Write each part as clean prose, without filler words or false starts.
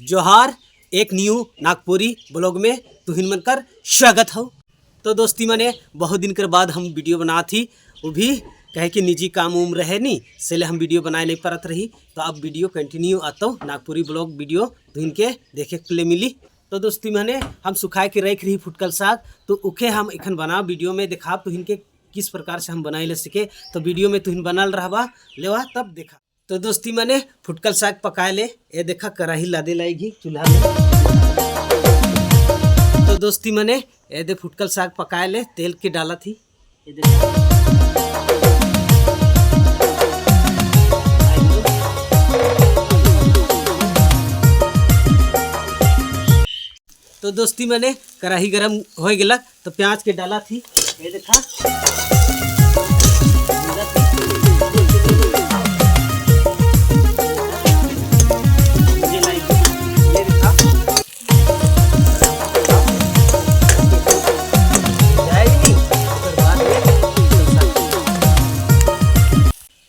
जोहार। एक new Nagpuri blog में तुहिन मनकर स्वागत हो। तो दोस्ती मने बहुत दिन के बाद हम वीडियो बना थी, वो भी कहे कि निजी काम उम रहे नहीं, इसलिए हम वीडियो बनाए नहीं परत रही। तो अब वीडियो कंटिन्यू आता हूँ, नागपुरी ब्लॉग वीडियो तुहिन के देखे के लिए मिली। तो दोस्ती मने हम सुखाए के रख रही फुटकल साग, तो उखे हम एखन बना वीडियो में देखा तुहिन के किस प्रकार से हम बनाए ले सके। तो वीडियो में तुहिन बनल रहबा लेवा तब देखा। तो दोस्ती मने फुटकल साग पकाए ले, ये देखा कढ़ाई लादे लाएगी चूल्हा में। तो दोस्ती मने ये दे फुटकल साग पकाए ले, तेल के डाला थी ये देखा। तो दोस्ती मने कढ़ाई गरम हो गया तो प्याज के डाला थी ये देखा।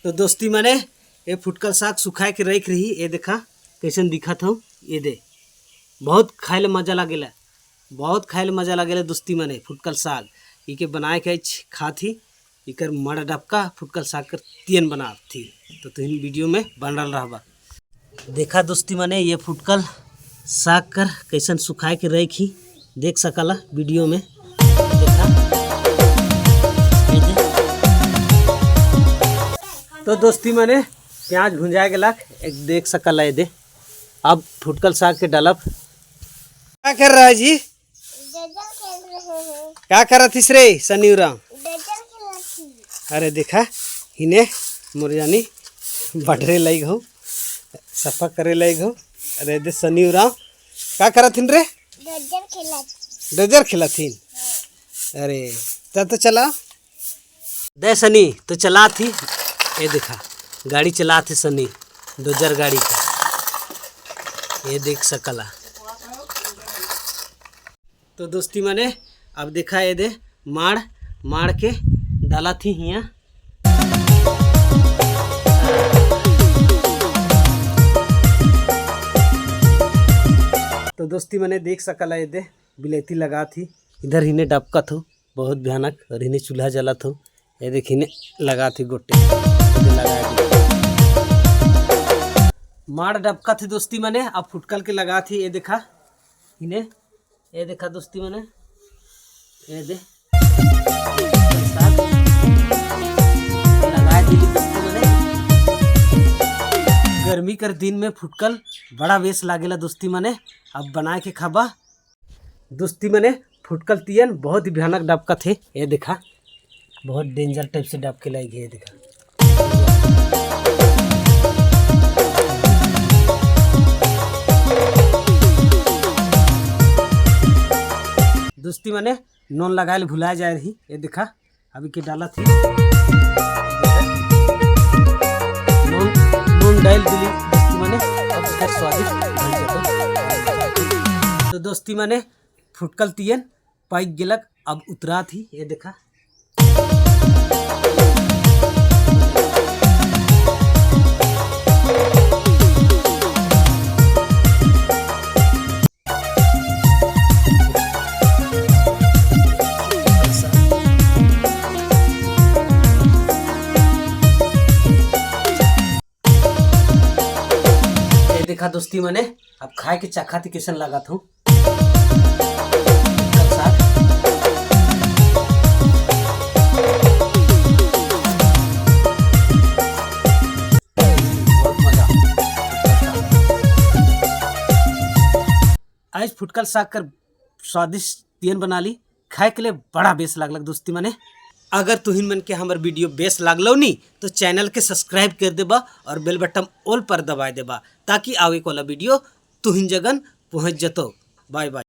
तो दोस्ती मने ये फुटकल साग सुखाए के रख रही, ये देखा कैसन दिखत हो। ये दे बहुत खाए ले मजा लागेला, बहुत खाए ले मजा लागेला दोस्ती मने फुटकल साग इके बनाए के खा थी। इकर मड़ा डबका फुटकल साग कर तियन बना थी। तो तुम वीडियो में बनल रहबा देखा दोस्ती मने ये फुटकल साग कर कैसन सुखाए के रखी, देख सकला वीडियो में देखा। तो दोस्ती मने प्याज भुंजा गया एक देख सकला ये दे। अब फुटकल साग के डालब। क्या कर रहा है जी? क्या कर रहा थी रे सनीरा? अरे देखा इन्हें मुरजानी बढ़रे लग हो, सफा करे लग हो। अरे दे सनीरा क्या करा थीन रे? डजर खेला थीन। अरे तब तो चला दे सनी तो चला थी। ये देखा गाड़ी चला थे सनी डोजर गाड़ी का, ये देख सकला। तो दोस्ती मने अब देखा ये दे माड़ के डाला थी हिया। तो दोस्ती मने देख सकला ये दे बिलेती लगा थी इधर इन्हें डबका थो बहुत भयानक, और इन्हें चूल्हा जला थो। ये देख इन्हें लगा थी गोटे माड़ डबका थी दोस्ती मने। अब फुटकल के लगा थी ये देखा इन्हें, ये देखा दोस्ती मने ये दे लगा दी दोस्ती मने। गर्मी कर दिन में फुटकल बड़ा बेस लागेला दोस्ती मने। अब बना के खाबा दोस्ती मने। फुटकल तियन बहुत ही भयानक डबका थे, ये देखा बहुत डेंजर टाइप से डब के लाई गए देखा। दोस्ती मने नॉन लगाए भुला जाए रही, ये देखा अभी के डाला थी नॉन डाल दिली दोस्ती मने। अब स्वादिष्ट बन जाता। तो दोस्ती मने फुटकल तियन पाइक गेलक, अब उतरा थी ये देखा। देखा दोस्ती मने अब खाए के चखा थी कैसन लगा था। आज फुटकल साग कर स्वादिष्ट तियन बना ली, खाए के लिए बड़ा बेस लागलक दोस्ती मने। अगर तुहिन मन के हमार वीडियो बेस लागलो नी तो चैनल के सब्सक्राइब कर देबा और बेल बटन ऑल पर दबा देबा, ताकि आवे वाला वीडियो तुहिन जगन पहुंच जतो। Bye bye.